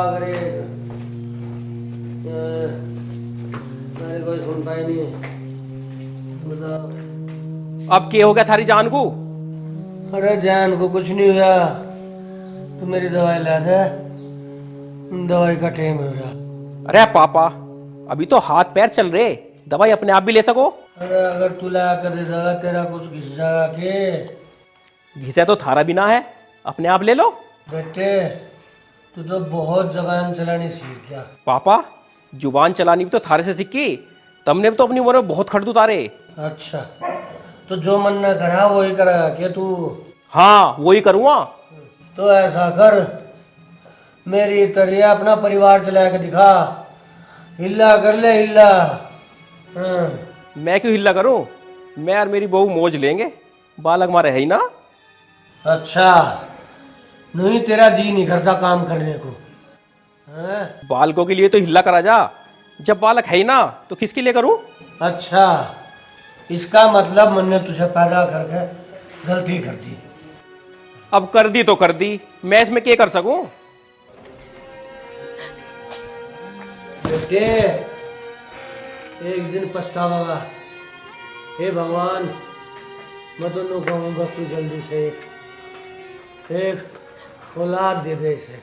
करे मेरे कोई सुनता ही नहीं है। बताओ अब क्या हो गया थारी जान को? अरे जान को कुछ नहीं हुआ, तो मेरी दवाई ला दे, दवाई का टाइम हो रहा। अरे पापा, अभी तो हाथ पैर चल रहे, दवाई अपने आप भी ले सको। अरे अगर तू ला कर दे देगा तेरा कुछ घिस जाएगा के। घिसा तो थारा बिना है, अपने आप ले लो। बेटे तू तो बहुत जबान चलानी सीख गया। पापा, जुबान चलानी भी तो थारे से सीखी, तुमने भी तो अपनी उम्र में बहुत खड़दू तारे। अच्छा तो जो मन न करा वही करेगा क्या तू? हाँ वही करूँगा। तो ऐसा कर, मेरी तरह अपना परिवार चला के दिखा, हिल्ला कर ले हिल्ला। हाँ। मैं क्यों हिल्ला करूं? मैं और मेरी बहू मौज लेंगे, बालक मारे है ही ना। अच्छा नहीं तेरा जी नहीं करता काम करने को? हाँ? बालकों के लिए तो हिल्ला करा जा, जब बालक है ही ना तो किसके लिए करूं? अच्छा इसका मतलब मैंने तुझे पैदा करके गलती कर दी। अब कर दी तो कर दी, मैं इसमें क्या कर सकूं? बेटे एक दिन पछतावा। हे भगवान, मैं दोनों कहूँगा तू जल्दी से एक औलाद दे दे इसे।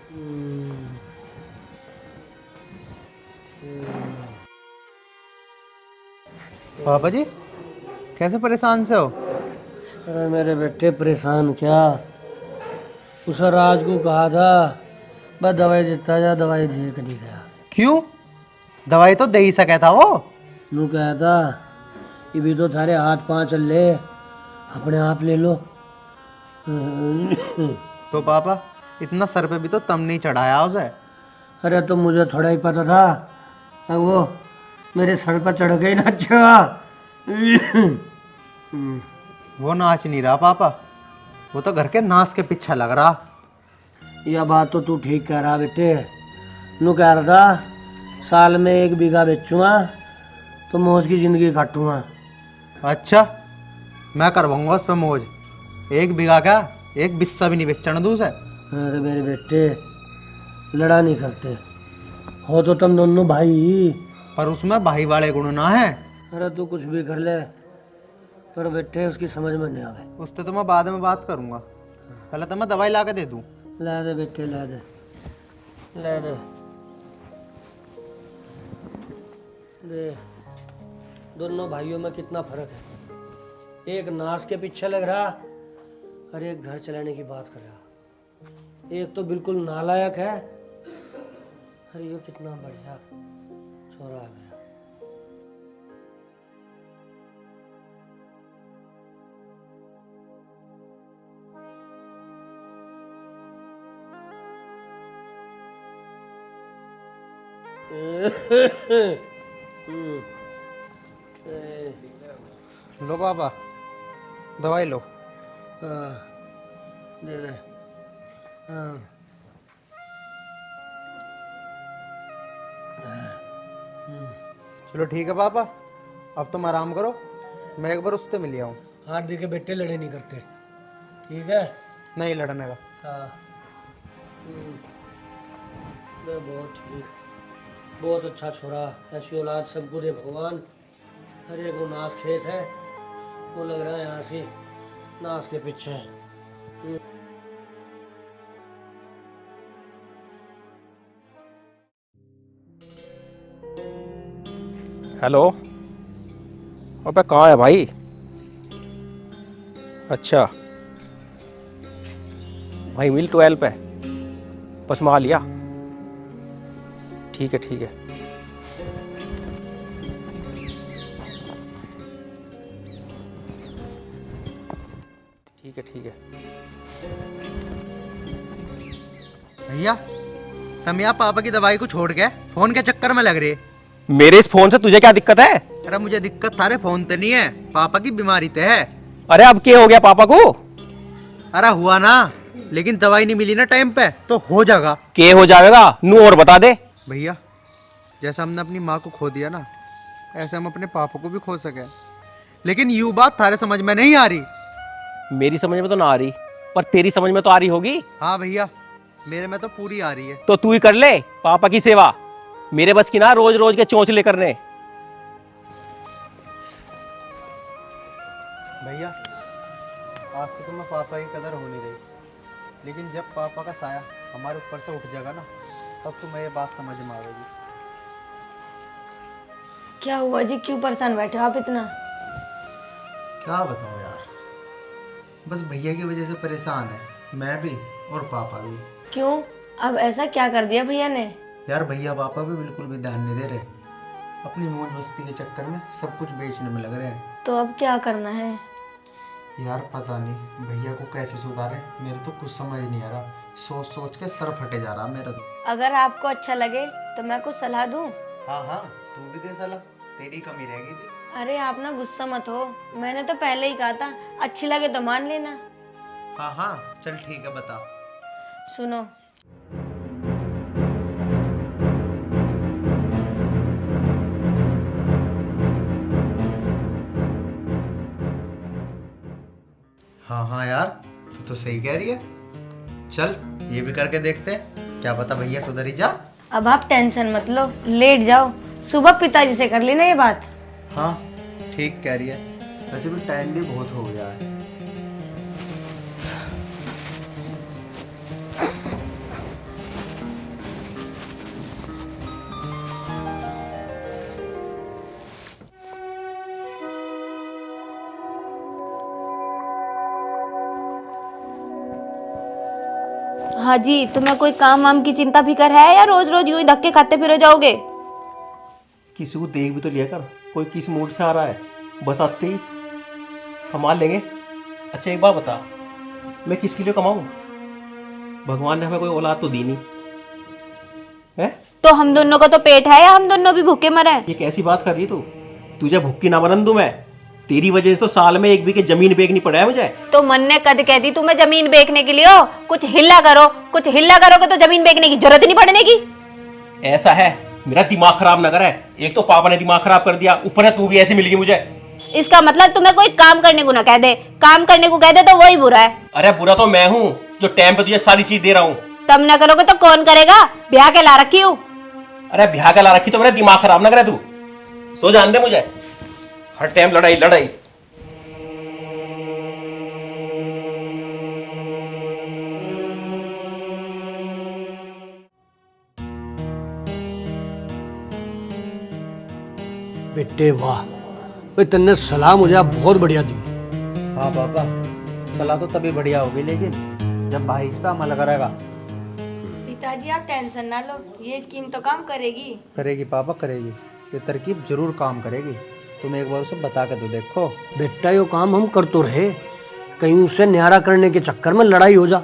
पापा जी कैसे परेशान से हो? अरे मेरे बेटे परेशान क्या, उस राज को कहा था बस दवाई देता जा, दवाई दे के नहीं गया। क्यों? दवाई तो दे ही सका था वो। नू कहा था ये भी तो थारे हाथ पाँव चल ले, अपने आप ले लो। तो पापा इतना सर पे भी तो तम नहीं चढ़ाया उसे। अरे तो मुझे थोड़ा ही पता था, अब वो मेरे सर पर चढ़ गई ना। अच्छा वो नाच नहीं रहा पापा, वो तो घर के नाच के पीछे लग रहा। यह बात तो तू ठीक कह रहा बेटे। नू कह रहा था साल में 1 बीघा बेचूंगा तो मौज की जिंदगी काटूंगा। अच्छा मैं करवाऊंगा उस पर मौज। 1 बीघा क्या, 1 बिस्सा भी नहीं बेचने दूँ उसे। अरे मेरे बेटे लड़ा नहीं करते हो तो तुम दोनों भाई ही। पर उसमें भाई वाले गुण ना है। अरे तू कुछ भी कर ले, पर बेटे उसकी समझ में नहीं आवे। उससे तो मैं बाद में बात करूंगा, पहले तो मैं दवाई ला के दे दूँ। ला दे बेटे ला दे, ला दे दे। दोनों भाइयों में कितना फर्क है, एक नाश के पीछे लग रहा और एक घर चलाने की बात कर रहा। एक तो बिल्कुल नालायक है, अरे ये कितना बढ़िया छोरा है मेरा। लो पापा दवाई लो। हाँ, दे दे। हाँ। चलो ठीक है पापा, अब तुम आराम करो, मैं एक बार उससे मिल आऊँ। हाथ दे के बेटे लड़े नहीं करते, ठीक है? नहीं लड़ने का। हाँ। बहुत ठीक, बहुत अच्छा छोरा। ऐसी औलाद सबको दे भगवान। अरे वो नाश खेत है, वो लग रहा है यहाँ से नाश के पीछे है। हेलो, अबे कहाँ है भाई? अच्छा भाई मिल 12 पे, बस मैं आ लिया। ठीक है ठीक है। ठीक है ठीक है। भैया तुम यहाँ पापा की दवाई को छोड़ के फोन के चक्कर में लग रहे। मेरे इस फोन से तुझे क्या दिक्कत है? अरे मुझे दिक्कत थारे फोन ते नहीं है, पापा की बीमारी ते है। अरे अब क्या हो गया पापा को? अरे हुआ ना, लेकिन दवाई नहीं मिली ना टाइम पे तो हो जाएगा। क्या हो जाएगा नू और बता दे। भैया जैसे हमने अपनी माँ को खो दिया ना, ऐसे हम अपने पापा को भी खो सके। लेकिन यूं बात थारे समझ में नहीं आ रही। मेरी समझ में तो ना आ रही, पर तेरी समझ में तो आ रही होगी। हाँ भैया मेरे में तो पूरी आ रही है। तो तू ही कर ले पापा की सेवा, मेरे बस की ना रोज रोज के चोंचले करने। भैया आज तो तुम्हें पापा की कदर हो नहीं रही, लेकिन जब पापा का साया हमारे ऊपर से उठ जाएगा ना, तब तुम्हें ये बात समझ में आएगी। क्या हुआ जी, क्यों परेशान बैठे हो आप इतना? क्या बताऊं यार, बस भैया की वजह से परेशान है मैं भी और पापा भी। क्यों, अब ऐसा क्या कर दिया भैया ने? यार भैया पापा भी बिल्कुल भी ध्यान नहीं दे रहे, अपनी मौज मस्ती के चक्कर में सब कुछ बेचने में लग रहे हैं। तो अब क्या करना है? यार पता नहीं भैया को कैसे सुधारे, मेरे तो कुछ समझ नहीं आ रहा, सोच सोच के सर फटे जा रहा मेरा तो। अगर आपको अच्छा लगे तो मैं कुछ सलाह दूं? हाँ हाँ तू भी दे सलाह, तेरी कमी रहेगी थी। अरे आप ना गुस्सा मत हो, मैंने तो पहले ही कहा था अच्छी लगे तो मान लेना। हाँ हाँ चल ठीक है बता। सुनो, हाँ हाँ यार तू तो सही कह रही है, चल ये भी करके देखते हैं, क्या पता भैया सुधर ही जा। अब आप टेंशन मत लो, लेट जाओ, सुबह पिताजी से कर लेना ये बात। हाँ ठीक कह रही है, वैसे भी टाइम भी बहुत हो गया है। हाँ जी, तुम्हें कोई काम वाम की चिंता फिकर है या रोज रोज यूं ही धक्के खाते फिर जाओगे? किसी को देख भी तो लिया कर, कोई किस मूड से आ रहा है, बस आते ही कमा लेंगे। अच्छा एक बात बता, मैं किसके लिए कमाऊं? भगवान ने हमें कोई औलाद तो दी नहीं है। तो हम दोनों का तो पेट है या हम दोनों भी भूखे मरे? ये कैसी बात कर रही तू? तुझे भूखी ना बनन दूं मैं, तेरी वजह से तो साल में 1 बीघे जमीन बेचनी पड़ा है मुझे। तो मन ने कद कह दी तुम्हें जमीन बेचने के लिए हो, कुछ हिला करो, कुछ हिला करोगे तो जमीन बेचने की जरूरत नहीं पड़ने की। ऐसा है, मेरा दिमाग खराब न करे, एक तो पापा ने दिमाग खराब कर दिया, ऊपर है तू भी ऐसे मिल गई मुझे। इसका मतलब तुम्हें कोई काम करने को ना कह दे, काम करने को कह दे तो वही बुरा है। अरे बुरा तो मैं हूँ जो टाइम पे तुझे सारी चीज दे रहा हूँ। तब ना करोगे तो कौन करेगा? ब्याह के ला रखी हूँ। अरे ब्याह का ला रखी तो मेरा दिमाग खराब ना करे तू, सो जान दे मुझे, हर टाइम लड़ाई लड़ाई। बेटे वाह, भाई तन्ने सलाह मुझे आप बहुत बढ़िया दी। हाँ पापा सलाह तो तभी बढ़िया होगी, लेकिन जब भाई इस पे अमल करेगा। पिताजी आप टेंशन ना लो, ये स्कीम तो काम करेगी। करेगी पापा करेगी, ये तरकीब जरूर काम करेगी, तुम एक बार उसे बता के तो देखो। बेटा यो काम हम कर तो रहे, कहीं उसे न्यारा करने के चक्कर में लड़ाई हो जा,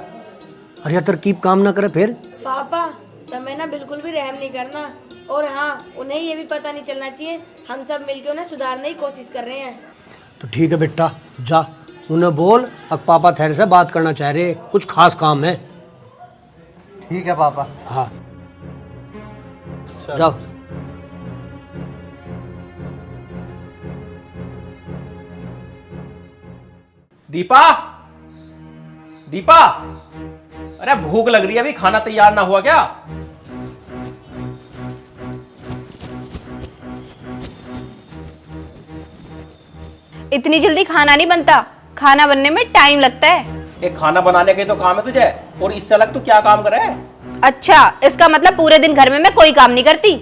अरे यह तरकीब काम ना करे फिर। पापा तुम्हें ना बिल्कुल भी रहम नहीं करना, और हाँ उन्हें ये भी पता नहीं चलना चाहिए हम सब मिलकर उन्हें सुधारने की कोशिश कर रहे हैं। तो ठीक है बेटा, जा उन्हें बोल अब पापा ठहर से बात करना चाह रहे, कुछ खास काम है। ठीक है पापा। हाँ जाओ। दीपा, दीपा, अरे भूख लग रही है, अभी खाना तैयार ना हुआ क्या? इतनी जल्दी खाना नहीं बनता, खाना बनने में टाइम लगता है। एक खाना बनाने के तो काम है तुझे, और इससे अलग तू क्या काम करे? अच्छा, इसका मतलब पूरे दिन घर में मैं कोई काम नहीं करती?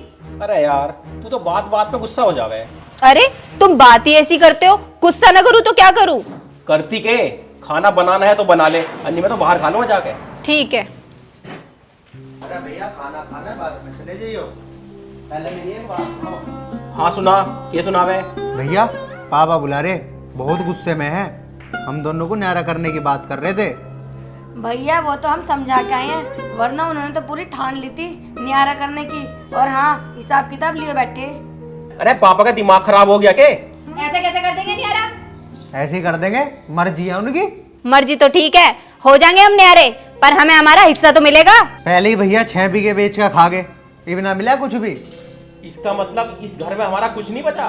अरे यार तू तो बात बात पे गुस्सा हो जावे। अरे तुम बात ही ऐसी करते हो, गुस्सा ना करूँ तो क्या करूँ? करती के, खाना बनाना है तो बना ले, अन्य में तो बाहर खा लो जाके। ठीक है। अरे भैया खाना खाना बाद में चले जाइयो, पहले मेरी एक बात सुनो। हाँ सुना, ये सुनावे। भैया पापा बुला रहे, बहुत गुस्से में है, हम दोनों को न्यारा करने की बात कर रहे थे। भैया वो तो हम समझा के आए हैं, वरना उन्होंने तो पूरी ठान ली थी न्यारा करने की, और हाँ हिसाब किताब लिए बैठे। अरे पापा का दिमाग खराब हो गया के? ऐसे कैसे कर देंगे न्यारा? ऐसे ही कर देंगे, मर्जी है उनकी। मर्जी तो ठीक है, हो जाएंगे हम न्यारे, पर हमें हमारा हिस्सा तो मिलेगा। पहले ही भैया 6 बीघे बेच कर खा गए, ये ना मिला कुछ भी। इसका मतलब इस घर में हमारा कुछ नहीं बचा?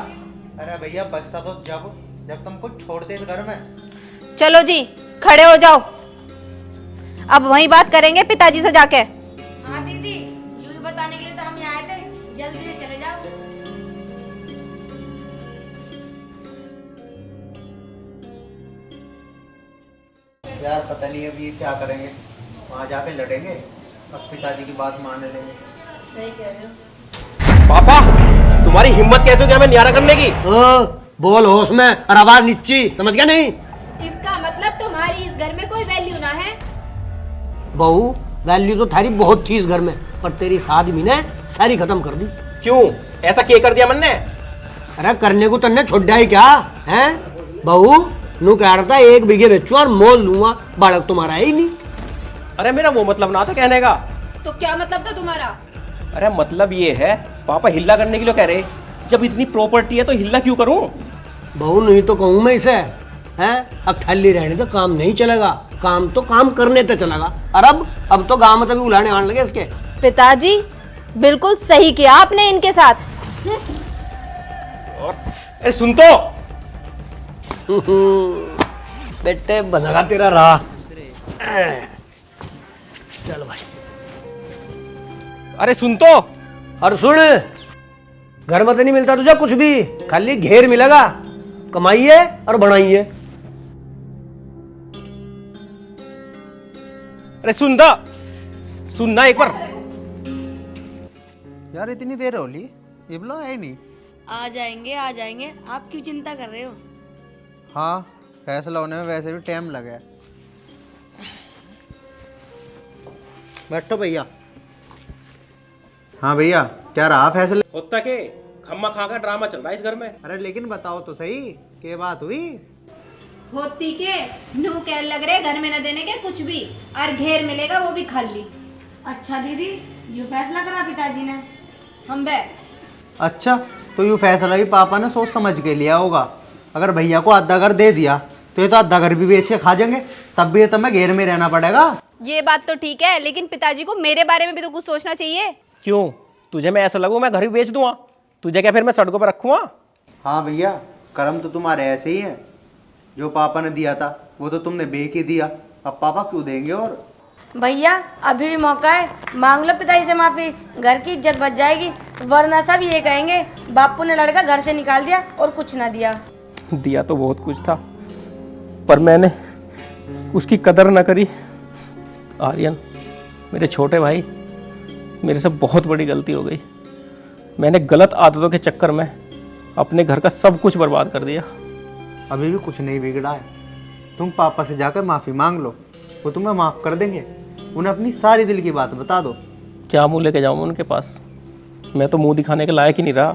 अरे भैया बचता तो जब तुम कुछ छोड़ते इस घर में। चलो जी खड़े हो जाओ, अब वही बात करेंगे पिताजी से जाके। हाँ दीदी, यूं ही बताने के लिए तो हम यहाँ आए थे, जल्दी से चले जाओ। यार पता नहीं अब ये क्या करेंगे, वहाँ जाके लड़ेंगे, अब पिताजी की बात मानने लेंगे। सही कह रहे हो। पापा तुम्हारी हिम्मत कैसे हो गया हमें न्यारा करने की? ओ, बोल होश में और आवाज नीची, समझ गया नहीं? इसका मतलब तुम्हारी इस घर में कोई वैल्यू ना है। बहू, वैल्यू तो थारी बहुत थी इस घर में, पर तेरी शादी में ने सारी खत्म कर दी। क्यों? ऐसा क्या कर दिया मन ने? अरे करने को तन्ने छोड़ ही क्या है? बहू नू कह रहा था 1 बीघे बेचू और मोल लूंगा, बालक तुम्हारा है ही नहीं। अरे मेरा वो मतलब ना था कहने का। तो क्या मतलब था तुम्हारा? अरे मतलब ये है, पापा हिल्ला करने के लिए कह रहे, जब इतनी प्रॉपर्टी है तो हिल्ला क्यों करूं? बहू नहीं तो कहूँ मैं इसे, हैं? अब ठल्ली रहने तो काम नहीं चलेगा, काम तो काम करने तो चलेगा। और अब तो गांव में तभी उलाने आने लगे इसके। पिताजी बिल्कुल सही किया आपने इनके साथ। और अरे सुन तो, बेटे बनेगा तेरा राह। चल भाई। अरे सुन तो। और सुन, घर में तो नहीं मिलता तुझे कुछ भी, खाली घेर मिलेगा, कमाइए और बढ़ाइए। अरे सुन दा, सुनना एक बार। यार इतनी देर हो ली, ये बोला है नहीं। आ जाएंगे, आप क्यों चिंता कर रहे हो? हाँ, फैसला होने में वैसे भी टाइम लगा। बैठो भैया। हाँ भैया, क्या रहा फैसला? होता के खम्मा खा का ड्रामा चल रहा है इस घर में। अरे लेकिन बताओ तो सही, क्या बात हुई? होती के नू कह लग रहे घर में न देने के कुछ भी, और घेर मिलेगा वो भी खाली। अच्छा दीदी, ये फैसला करा पिताजी ने? हम बे अच्छा, तो ये फैसला भी पापा ने सोच समझ के लिया होगा। अगर भैया को आधा घर दे दिया तो ये तो आधा घर भी बेच के खा जाएंगे, तब भी ये तो मैं घेर में रहना पड़ेगा। ये बात तो ठीक है, लेकिन पिताजी को मेरे बारे में भी तो कुछ सोचना चाहिए। क्यों? तुझे मैं ऐसा लगूं मैं घर भी बेच दूंगा? तुझे क्या फिर मैं सड़कों पर रखूंगा? हाँ भैया, कर्म तो तुम्हारे ऐसे ही हैं। जो पापा ने दिया था वो तो तुमने बेच ही दिया, अब पापा क्यों देंगे? और भैया अभी भी मौका है, मांग लो पिताजी से माफी, घर की इज्जत बच जाएगी, वरना सब ये कहेंगे बापू ने लड़का घर से निकाल दिया और कुछ ना दिया। दिया तो बहुत कुछ था, पर मैंने उसकी कदर ना करी। आर्यन, मेरे छोटे भाई, मेरे से बहुत बड़ी गलती हो गई। मैंने गलत आदतों के चक्कर में अपने घर का सब कुछ बर्बाद कर दिया। अभी भी कुछ नहीं बिगड़ा है, तुम पापा से जाकर माफ़ी मांग लो, वो तुम्हें माफ़ कर देंगे। उन्हें अपनी सारी दिल की बात बता दो। क्या मुंह लेके जाऊँ उनके पास? मैं तो मुंह दिखाने के लायक ही नहीं रहा।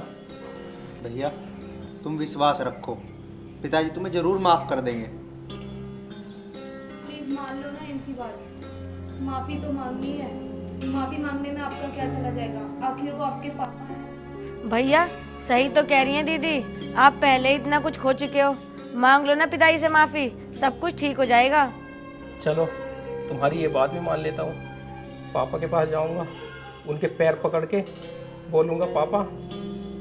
भैया तुम विश्वास रखो, पिताजी तुम्हें जरूर माफ़ कर देंगे। प्लीज मान लो ना इनकी बात, माफी तो मांगनी है। माफी मांगने में आपका क्या चला जाएगा, आखिर वो आपके पापा हैं। भैया सही तो कह रही हैं दीदी, आप पहले ही इतना कुछ खो चुके हो, मांग लो ना पिताजी से माफी, सब कुछ ठीक हो जाएगा। चलो तुम्हारी ये बात भी मान लेता हूँ। पापा के पास जाऊँगा, उनके पैर पकड़ के बोलूँगा, पापा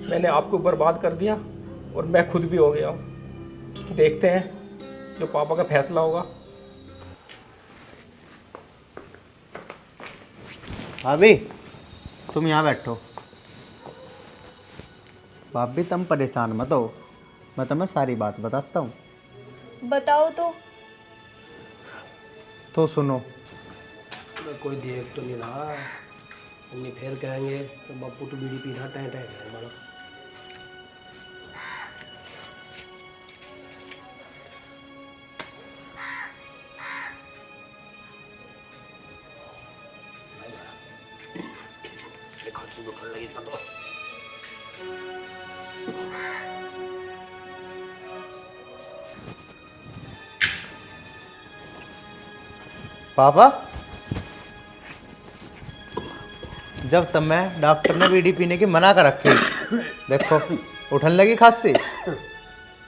मैंने आपको बर्बाद कर दिया और मैं खुद भी हो गया हूँ। देखते हैं जो पापा का फैसला होगा। भाभी तुम यहाँ बैठो। भाभी तुम परेशान मत हो, मैं तुम्हें सारी बात बताता हूँ। बताओ तो सुनो। कोई देख तो नहीं रहा, अन्य फिर कहेंगे तो बापू तो बीड़ी पीना टह टह मानो। पापा जब तब मैं डॉक्टर ने बीड़ी पीने की मना कर रखी, देखो उठन लगी खांसी,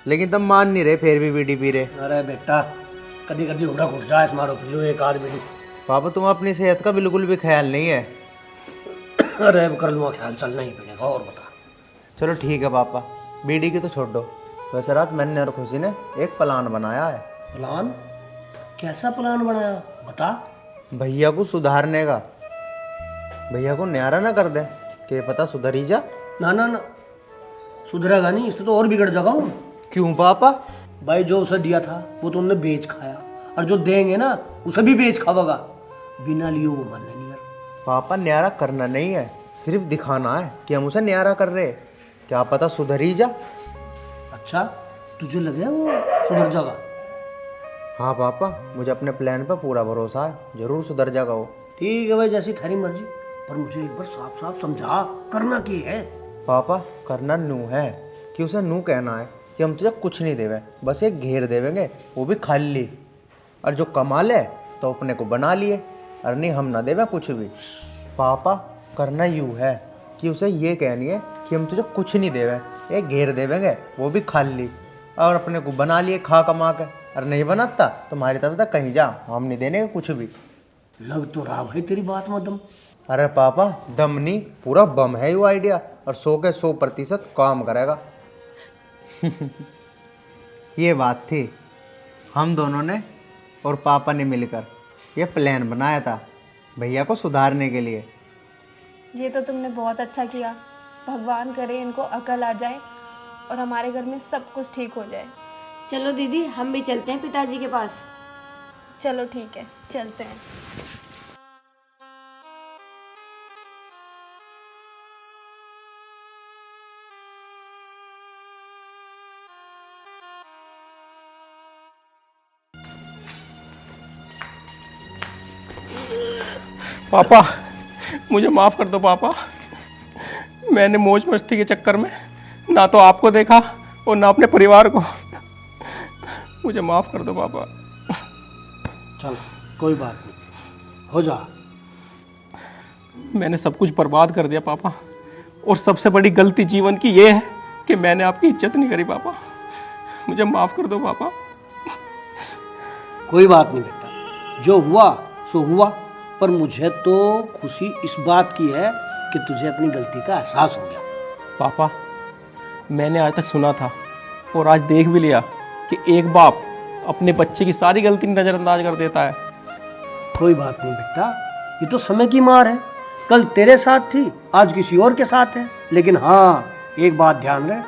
लेकिन तुम मान नहीं रहे, फिर भी बीड़ी पी रहे। अरे बेटा कभी कभी उड़ा घुट जाए, मारो पी लो एक आध बीड़ी। पापा तुम अपनी सेहत का बिल्कुल भी ख्याल नहीं है। अरे अब कर लूँगा ख्याल, चलना ही पड़ेगा। और बता। चलो ठीक है पापा, बीड़ी की तो छोड़ दो। वैसे रात मैंने और खुशी ने एक प्लान बनाया है। प्लान? कैसा प्लान बनाया, बता। भैया को सुधारने का। भैया को न्यारा ना कर दे, के पता सुधर ही जा। ना ना ना, सुधरेगा नहीं, इससे तो और बिगड़ जाएगा वो। क्यों पापा? भाई जो उसे दिया था वो तो उन्होंने बेच खाया, और जो देंगे ना उसे भी बेच खावेगा। बिना लिए वो मानना नहीं यार। पापा न्यारा करना नहीं है, सिर्फ दिखाना है कि हम उसे न्यारा कर रहे हैं। क्या पता सुधर ही जा। अच्छा, तुझे लगे वो सुधर जाएगा? हाँ पापा, मुझे अपने प्लान पर पूरा भरोसा है, जरूर सुधर जाएगा वो। ठीक है भाई, जैसी थारी मर्जी, पर मुझे एक बार साफ साफ समझा करना की है। पापा करना नू है कि उसे नू कहना है कि हम तुझे कुछ नहीं देवे, बस एक घेर देवेंगे, वो भी खाली। और जो कमा ले तो अपने को बना लिए, और नहीं हम ना देवे कुछ भी। पापा करना यूँ है कि उसे ये कहनी है कि हम तुझे कुछ नहीं देवे, एक घेर देवेंगे, वो भी खाली, और अपने को बना लिए खा कमा के। और नहीं बनाता तुम्हारी तरफ तक कहीं जा, हम नहीं देने कुछ भी। लग तो रहा भाई तेरी बात में दम। अरे पापा दम नहीं, पूरा बम है ये आइडिया, और 100 के 100% काम करेगा। ये बात थी, हम दोनों ने और पापा ने मिलकर ये प्लान बनाया था भैया को सुधारने के लिए। ये तो तुमने बहुत अच्छा किया। भगवान करे इनको अकल आ जाए और हमारे घर में सब कुछ ठीक हो जाए। चलो दीदी, हम भी चलते हैं पिताजी के पास। चलो ठीक है, चलते हैं। पापा मुझे माफ़ कर दो पापा। मैंने मौज मस्ती के चक्कर में ना तो आपको देखा और ना अपने परिवार को। मुझे माफ़ कर दो पापा। चल कोई बात नहीं, हो जा। मैंने सब कुछ बर्बाद कर दिया पापा, और सबसे बड़ी गलती जीवन की ये है कि मैंने आपकी इज्जत नहीं करी पापा। मुझे माफ़ कर दो पापा। कोई बात नहीं बेटा, जो हुआ सो हुआ, पर मुझे तो खुशी इस बात की है कि तुझे अपनी गलती का एहसास हो गया। पापा मैंने आज तक सुना था और आज देख भी लिया कि एक बाप अपने बच्चे की सारी गलती नज़रअंदाज कर देता है। कोई बात नहीं बेटा, ये तो समय की मार है। कल तेरे साथ थी, आज किसी और के साथ है। लेकिन हाँ, एक बात ध्यान रहे,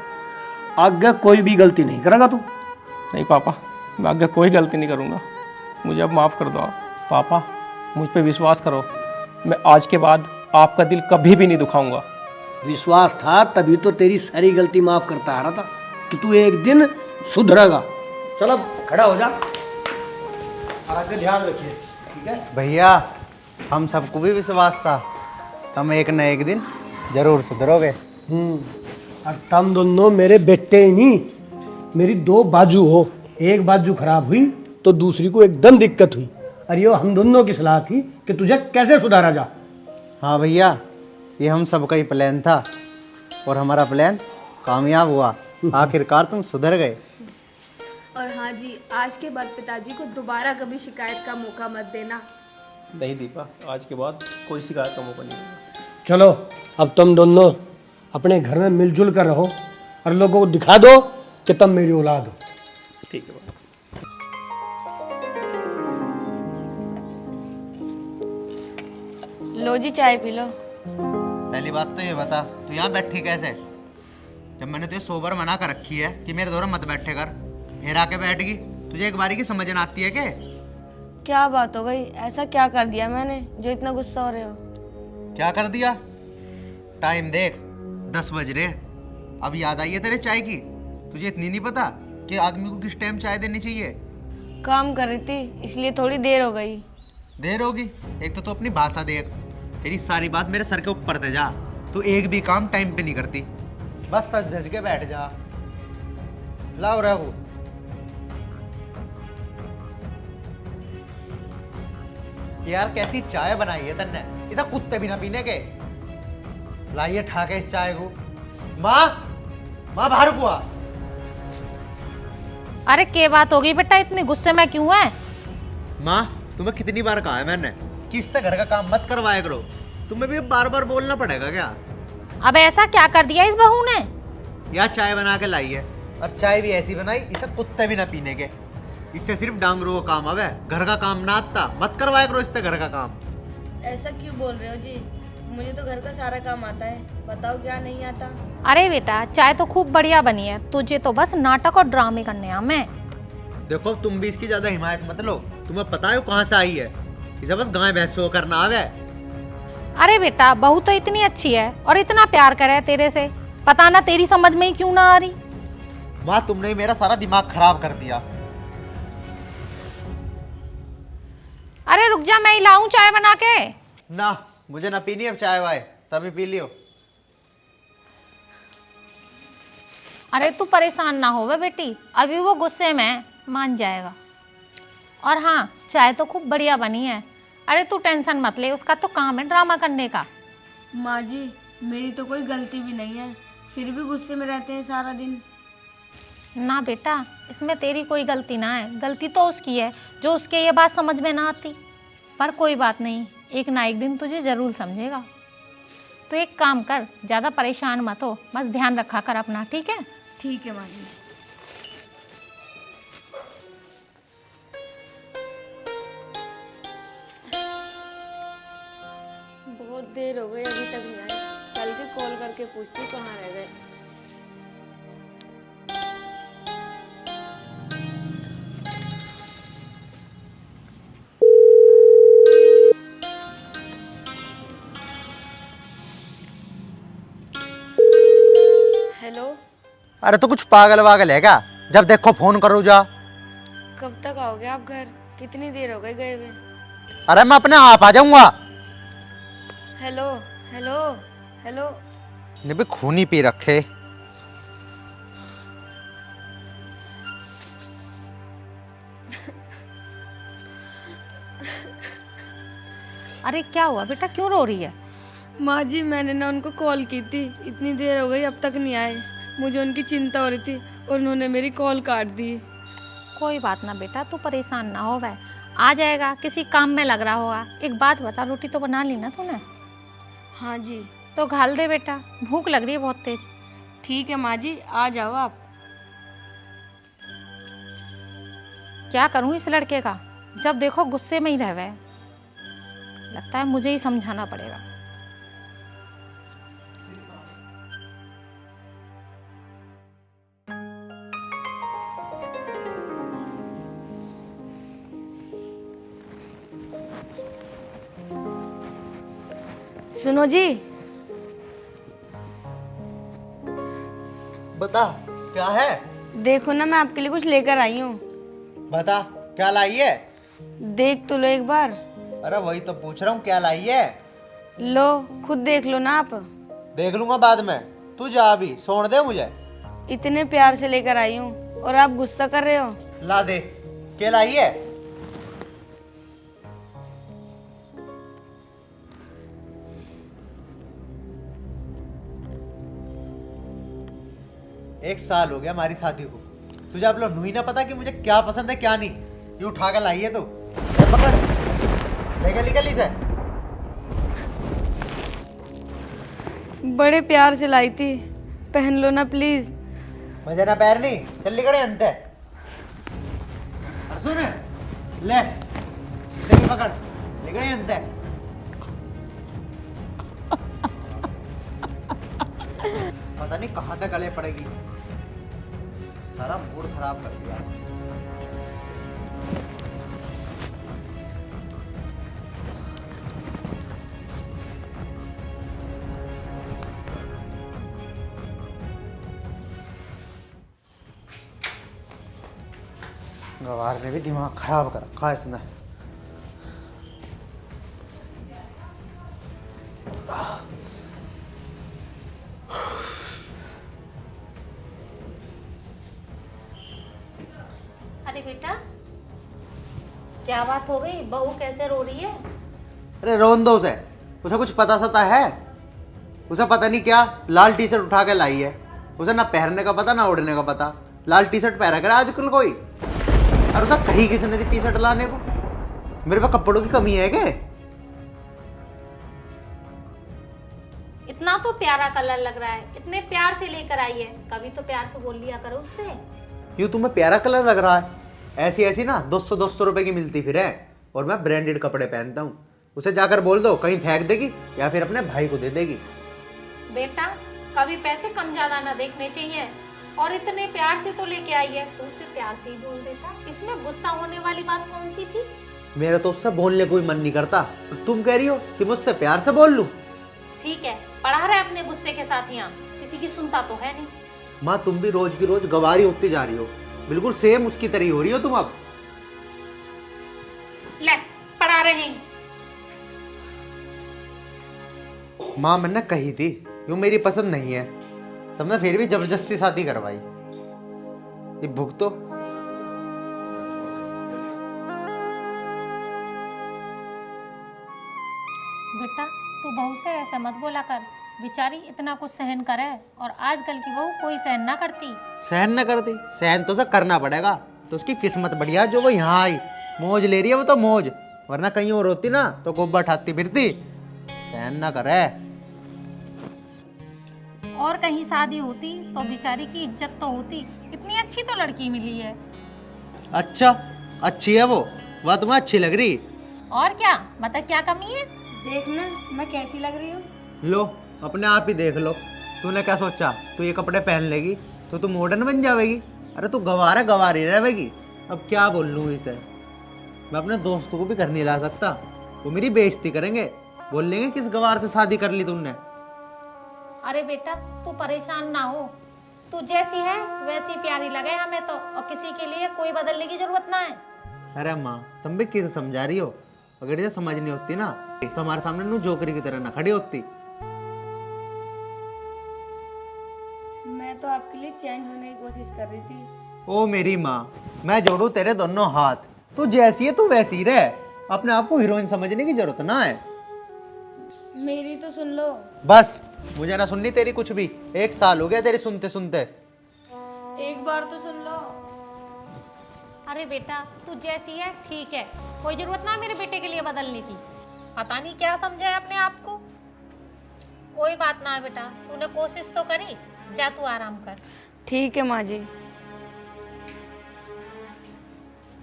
आगे कोई भी गलती नहीं करेगा तू। नहीं पापा, मैं आगे कोई गलती नहीं करूँगा। मुझे अब माफ़ कर दो आप। पापा मुझ पे विश्वास करो, मैं आज के बाद आपका दिल कभी भी नहीं दुखाऊंगा। विश्वास था तभी तो तेरी सारी गलती माफ करता आ रहा था कि तू एक दिन सुधरेगा। चल अब खड़ा हो जा और आगे ध्यान रखिए, ठीक है? भैया हम सबको भी विश्वास था, तुम एक न एक दिन जरूर सुधरोगे। और तुम दोनों मेरे बेटे ही नहीं, मेरी दो बाजू हो। एक बाजू खराब हुई तो दूसरी को एकदम दिक्कत हुई, और ये हम दोनों की सलाह थी कि तुझे कैसे सुधारा जा। हाँ भैया, ये हम सबका ही प्लान था, और हमारा प्लान कामयाब हुआ। आखिरकार तुम सुधर गए। और हाँ जी, आज के बाद पिताजी को दोबारा कभी शिकायत का मौका मत देना। नहीं दीपा, आज के बाद कोई शिकायत का मौका नहीं होगा। चलो अब तुम दोनों अपने घर में मिलजुल कर रहो और लोगों को दिखा दो कि तुम मेरी औलाद हो। ठीक है पापा। लो जी, चाय पी लो। पहली बात तो ये बता, तू यहाँ बैठी कैसे? जब मैंने तुझे 100 बार मना कर रखी है कि मेरे दौरान मत बैठे कर, फिर आके बैठ गई। तुझे एक बारी की समझ ना आती है क्या? क्या बात हो गई? ऐसा क्या कर दिया मैंने जो इतना गुस्सा हो रहे हो? क्या कर दिया? टाइम देख, 10 बज रहे हैं। अब याद आई है तेरे चाय की? तुझे इतनी नहीं पता कि आदमी को किस टाइम चाय देनी चाहिए? काम कर रही थी इसलिए थोड़ी देर हो गई। देर होगी? एक तो तू अपनी भाषा देख, तेरी सारी बात मेरे सर के ऊपर से जा। तू एक भी काम टाइम पे नहीं करती, बस सच धज के बैठ जा। लाओ रघु। यार कैसी चाय बनाई है तन्ने, इसे कुत्ते भी ना पीने के। लाइए ठाके इस चाय को। माँ, माँ बाहर को आ। अरे क्या बात हो गई बेटा, इतने गुस्से में क्यों है? माँ तुम्हें कितनी बार कहा है मैंने कि इससे घर का काम मत करवाया करो, तुम्हें भी बार बार बोलना पड़ेगा क्या? अब ऐसा क्या कर दिया इस बहू ने? यार चाय बना के लाई है, और चाय भी ऐसी बनाई इसे कुत्ते भी ना पीने के। इससे सिर्फ डांगरू का काम आवे, घर का काम ना आता। मत करवाया करो इससे घर का काम। ऐसा क्यों बोल रहे हो जी? मुझे तो घर का सारा काम आता है, बताओ क्या नहीं आता? अरे बेटा चाय तो खूब बढ़िया बनी है, तुझे तो बस नाटक और ड्रामे करने हैं। मैं देखो तुम भी इसकी ज्यादा हिमायत मत लो, तुम्हें पता है वो कहाँ से आई है। इसे बस गाय भैंस शो करना आवे। अरे बेटा बहू तो इतनी अच्छी है और इतना प्यार करे तेरे से, पता ना तेरी समझ में ही क्यों ना आ रही। माँ तुमने ही मेरा सारा दिमाग खराब कर दिया। अरे रुक जा, मैं ही लाऊं चाय बना के। ना मुझे ना पीनी अब चाय वाय, तभी पी लियो। अरे तू परेशान ना हो वे बेटी, अभी वो गुस्से में है, मान जाएगा। और हाँ चाय तो खूब बढ़िया बनी है। अरे तू टेंशन मत ले, उसका तो काम है ड्रामा करने का। माँ जी मेरी तो कोई गलती भी नहीं है, फिर भी गुस्से में रहते हैं सारा दिन। ना बेटा इसमें तेरी कोई गलती ना है, गलती तो उसकी है जो उसके ये बात समझ में ना आती। पर कोई बात नहीं, एक ना एक दिन तुझे ज़रूर समझेगा। तो एक काम कर, ज़्यादा परेशान मत हो, बस ध्यान रखा कर अपना, ठीक है? ठीक है माँ जी। बहुत देर हो गई अभी तक नहीं आए, चल के कॉल करके पूछती हूँ कहाँ रह गए। हेलो, अरे तो कुछ पागल वागल है क्या? जब देखो फोन करो जा। कब तक आओगे आप घर? कितनी देर हो गई गए हुए? अरे मैं अपने आप आ जाऊंगा। Hello hello hello. ने भी खून ही पी रखे। अरे क्या हुआ बेटा, क्यों रो रही है? माँ जी मैंने ना उनको कॉल की थी, इतनी देर हो गई अब तक नहीं आए। मुझे उनकी चिंता हो रही थी और उन्होंने मेरी कॉल काट दी। कोई बात ना बेटा, तू परेशान ना हो, वह आ जाएगा, किसी काम में लग रहा होगा। एक बात बता, रोटी तो बना ली ना तूने? हाँ जी। तो घाल दे बेटा, भूख लग रही है बहुत तेज। ठीक है माँ जी, आ जाओ आप। क्या करूं इस लड़के का, जब देखो गुस्से में ही रह गए। लगता है मुझे ही समझाना पड़ेगा। सुनो जी, बता क्या है? देखो ना मैं आपके लिए कुछ लेकर आई हूँ। बता क्या लाई है? देख तो लो एक बार। अरे वही तो पूछ रहा हूँ, क्या लाई है? लो खुद देख लो ना आप। देख लूंगा बाद में, तू जा अभी, सोने दे मुझे। इतने प्यार से लेकर आई हूँ और आप गुस्सा कर रहे हो। ला दे, क्या लाई है? एक साल हो गया हमारी शादी को, तुझे आप लोग नहीं ना पता कि मुझे क्या पसंद है क्या नहीं। ये उठा कर लाई है तू, ये पकड़, लेके निकल इसे। बड़े प्यार से लाई थी, पहन लो ना प्लीज। मजे ना पैर नहीं, चल निकले अंते। और सुन ले, इसे भी पकड़, निकले अंते। पता नहीं कहाँ तक गले पड़ेगी, सारा मूड खराब कर दिया। गवार ने भी दिमाग खराब कर रखा है इसने। अरे बेटा क्या बात हो गई, बहू कैसे रो रही है? अरे रोन दो उसे कुछ पता सता है? उसे पता नहीं क्या लाल टी शर्ट उठा के लाई है। उसे ना पहनने का पता ना ओढ़ने का पता। लाल टी शर्ट पहना कर आजकल कोई, और उसे कहीं किसने दी टी शर्ट लाने को? मेरे पास कपड़ों की कमी है क्या? इतना तो प्यारा कलर लग रहा है, इतने प्यार से लेकर आई है, कभी तो प्यार से बोल लिया करो उससे। यूं तुम्हें प्यारा कलर लग रहा है? ऐसी ऐसी ना 200 रुपए की मिलती फिर है, और मैं ब्रांडेड कपड़े पहनता हूँ। उसे जाकर बोल दो कहीं फेंक देगी या फिर अपने भाई को दे देगी। बेटा कभी पैसे कम ज्यादा ना देखने चाहिए, और इतने प्यार से तो लेके आई है तो उससे प्यार से ही बोल देता, इसमें गुस्सा होने वाली बात कौन सी थी। मेरा तो उससे बोलने को ही मन नहीं करता, और तुम कह रही हो कि मुझसे प्यार से बोल लूं। ठीक है, पढ़ा रहे अपने गुस्से के साथ, यहाँ किसी की सुनता तो है नहीं। माँ तुम भी रोज की रोज गवारी होती जा रही हो, बिल्कुल सेम उसकी तरह हो रही हो तुम अब। ले पढ़ा रहे। माँ मैंने कही थी यूं मेरी पसंद नहीं है, तुमने फिर भी जबरदस्ती शादी करवाई। ये भुगतो। बेटा तू बहू से ऐसे मत बोला कर, बेचारी इतना कुछ सहन करे, और आजकल की बहू कोई सहन ना करती। सहन न करती, सहन तो उसे करना पड़ेगा। तो उसकी किस्मत बढ़िया जो वो यहाँ आई, मौज ले रही है वो तो मौज, वरना कहीं और होती ना तो गोब्बर ठाती फिरती। सहन ना करे। और कहीं शादी होती तो बेचारी की इज्जत तो होती, इतनी अच्छी तो लड़की मिली है। अच्छा अच्छी है वो, वह तुम्हें अच्छी लग रही? और क्या बता, क्या कमी है। देखना मैं कैसी लग रही हूँ। लो अपने आप ही देख लो। तूने क्या सोचा तू ये कपड़े पहन लेगी तो तू मॉडर्न बन जाएगी? अरे तू गवारा गवारी रहेगी। अब क्या बोल लूँ इसे, मैं अपने दोस्तों को भी घर नहीं ला सकता, वो मेरी बेइज्जती करेंगे, बोल लेंगे किस गवार से शादी कर ली तुमने। अरे बेटा तू परेशान ना हो, तू जैसी है वैसी प्यारी लगे हमें तो, और किसी के लिए कोई बदलने की जरूरत ना है। अरे माँ तुम भी किसे समझा रही हो? अगर ये समझ नहीं होती ना तो हमारे सामने नू जोकरी की तरह ना खड़ी होती। मैं तो आपके लिए चेंज होने की कोशिश कर रही थी। ओ मेरी माँ, मैं जोड़ू तेरे दोनों हाथ, तू जैसी है तू वैसी रह, अपने आप को हीरोइन समझने की जरूरत ना है। मेरी तो सुन लो। बस मुझे ना सुननी तेरी कुछ भी, 1 साल हो गया तेरी सुनते सुनते। एक बार तो सुन लो। अरे बेटा तू जैसी है ठीक है, कोई जरूरत ना मेरे बेटे के लिए बदलने की। पता नहीं क्या समझा है अपने आप को। कोई बात ना है बेटा, तूने कोशिश तो करी, जा तू आराम कर। ठीक है माँ जी।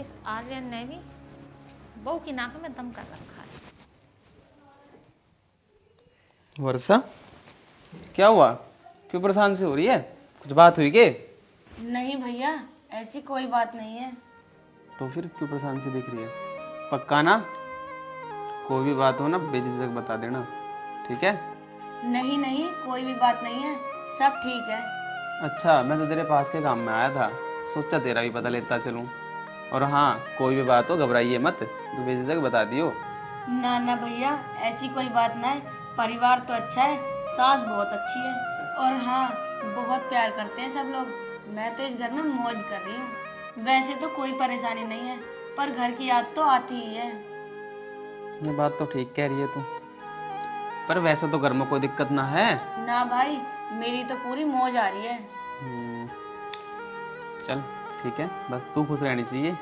इस आर्यन ने भी बहू की नाक में दम कर रखा है। वर्षा क्या हुआ, क्यों परेशान सी हो रही है? कुछ बात हुई के? नहीं भैया ऐसी कोई बात नहीं है। तो फिर क्यों परेशान सी दिख रही है? पक्का ना? कोई भी बात हो ना बेझिझक बता देना, ठीक है? नहीं नहीं कोई भी बात नहीं है, सब ठीक है। अच्छा मैं तो तेरे पास के काम में आया था, सोचा तेरा भी पता लेता चलूं। और हाँ कोई भी बात हो घबराइए मत, तो बेझिझक बता दियो। ना ना भैया ऐसी कोई बात ना है, परिवार तो अच्छा है, सास बहुत अच्छी है, और हाँ बहुत प्यार करते हैं सब लोग। मैं तो इस घर में मौज कर रही हूँ। वैसे तो कोई परेशानी नहीं है, पर घर की याद तो आती ही है। ये बात तो ठीक कह रही है तू, पर वैसे तो घर में कोई दिक्कत ना है ना भाई, मेरी तो पूरी मौज आ रही है। चल ठीक है, बस तू खुश रहनी चाहिए।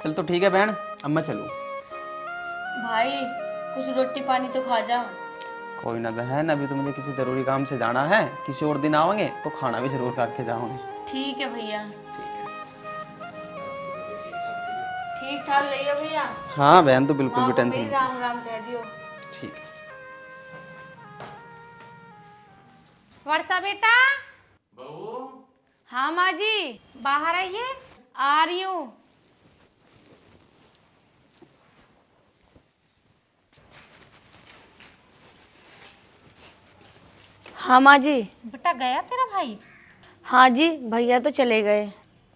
चल तो ठीक है बहन, अब मैं चलूँ। भाई कुछ रोटी पानी तो खा जा। कोई ना बहन, अभी तो मुझे किसी जरूरी काम से जाना है, किसी और दिन आवेंगे तो खाना भी जरूर खा के जाओगे। ठीक है भैया। ठीक है। ठीक ठाक रहिए भैया। हाँ बहन तो बिल्कुल भी माँ को टेंशन मेरी नहीं। राम राम कह दियो। ठीक है। वर्षा बेटा, हाँ माँ जी बाहर आइए। आ रही हूँ। हाँ माँ जी। बेटा गया तेरा भाई? हाँ जी भैया तो चले गए।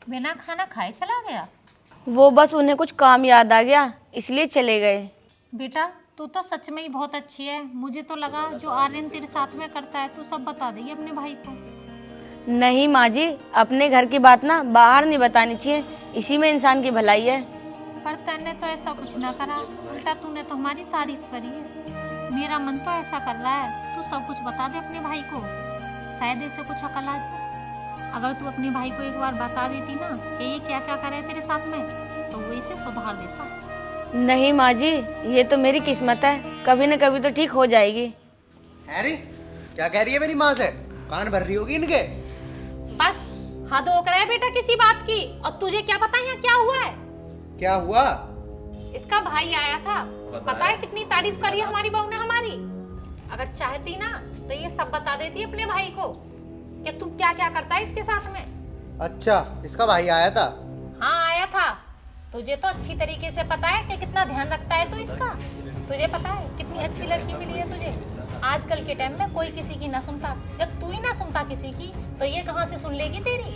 बिना खाना खाए चला गया? वो बस उन्हें कुछ काम याद आ गया इसलिए चले गए। बेटा तू तो सच में ही बहुत अच्छी है, मुझे तो लगा जो आर्यन तेरे साथ में करता है तू सब बता देगी अपने भाई को। नहीं माँ जी, अपने घर की बात ना बाहर नहीं बतानी चाहिए, इसी में इंसान की भलाई है। पर तूने तो ऐसा कुछ ना करा, उल्टा तूने तो हमारी तारीफ करी है। मेरा मन तो ऐसा कर रहा है तू सब कुछ बता दे अपने भाई को, शायद ऐसे कुछ अकल आ जाए। अगर तू अपने भाई को एक बार बता देती ना कि ये क्या क्या करे तेरे साथ में, तो वो इसे सुधार देता। नहीं माँ जी, ये तो मेरी किस्मत है, कभी न कभी तो ठीक हो जाएगी। हैरी क्या कह रही है मेरी माँ से? कान भर रही होगी इनके। बस हद हो कर है बेटा किसी बात की, और तुझे क्या पता यहाँ क्या हुआ है? क्या हुआ? इसका भाई आया था, पता है कितनी तारीफ करी हमारी बहू ने हमारी। अगर चाहती ना तो ये सब बता देती अपने भाई को कि तू क्या क्या करता है इसके साथ में। अच्छा, इसका भाई आया था? हाँ आया था। तुझे तो अच्छी तरीके से पता है कि कितना ध्यान रखता है तू इसका। तुझे पता है कितनी अच्छी लड़की मिली है तुझे। आजकल के टाइम में कोई किसी की ना सुनता, जब तू ही ना सुनता किसी की तो ये कहाँ से सुन लेगी तेरी।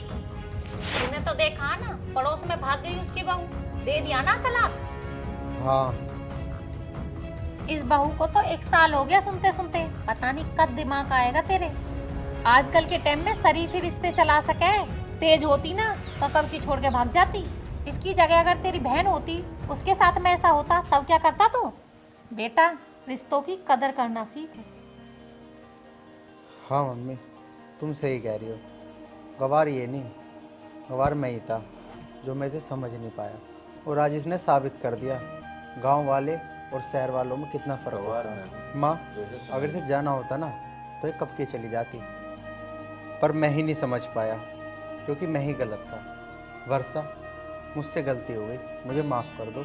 तूने तो देखा ना, पड़ोस में भाग गई उसकी बहू, दे दिया ना तलाक। हाँ। इस बहू को तो 1 साल हो गया सुनते सुनते, पता नहीं कब दिमाग आएगा तेरे। आजकल के टाइम में शरीफ ही रिश्ते चला सके। तेज होती ना तो कब की छोड़ के भाग जाती। इसकी जगह अगर तेरी बहन होती, उसके साथ में ऐसा होता, तब क्या करता तू? बेटा, रिश्तों की कदर करना सीख। हाँ मम्मी, तुम सही कह रही हो। गवार ये नहीं, गवार मैं ही था जो मैं इसे समझ नहीं पाया। और आज इसने साबित कर दिया गांव वाले और शहर वालों में कितना फ़र्क होता है। माँ, अगर इसे जाना होता ना तो ये कब की चली जाती, पर मैं ही नहीं समझ पाया क्योंकि मैं ही गलत था। वर्षा, मुझसे गलती हो गई, मुझे माफ़ कर दो।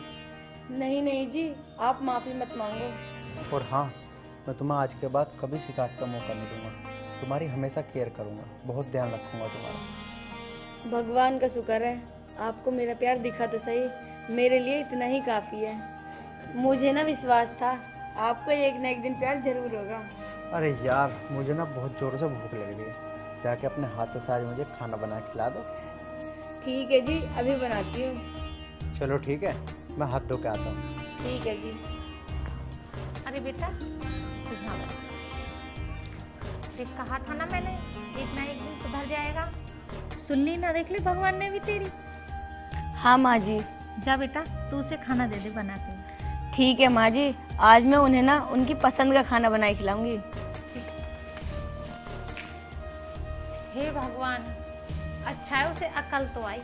नहीं नहीं जी, आप माफ़ी मत मांगो। और हाँ, मैं तुम्हें आज के बाद कभी शिकायत का मौका नहीं दूंगा। तुम्हारी हमेशा केयर करूँगा, बहुत ध्यान रखूँगा तुम्हारा। भगवान का शुक्र है, आपको मेरा प्यार दिखा तो सही, मेरे लिए इतना ही काफ़ी है। मुझे ना विश्वास था आपको एक न एक दिन प्यार जरूर होगा। अरे यार, मुझे ना बहुत ज़ोर से भूख लग रही है, जाके अपने हाथों से आज मुझे खाना बना के खिला दो। ठीक है जी, अभी बनाती हूँ। चलो ठीक है, मैं हाथ धो के आता हूँ। ठीक है जी। अरे बेटा, तू यहाँ बैठ। देख कहा था ना मैंने, एक ना एक दिन सुधर जाएगा। सुन ली ना, देख ली भगवान ने भी तेरी। हाँ माँ जी। जा बेटा, तू उसे खाना दे दे बना के। ठीक है माँ जी, आज मैं उन्हें ना उनकी पसंद का खाना बना के खिलाऊंगी। हे भगवान, अच्छा है उसे अकल तो आई।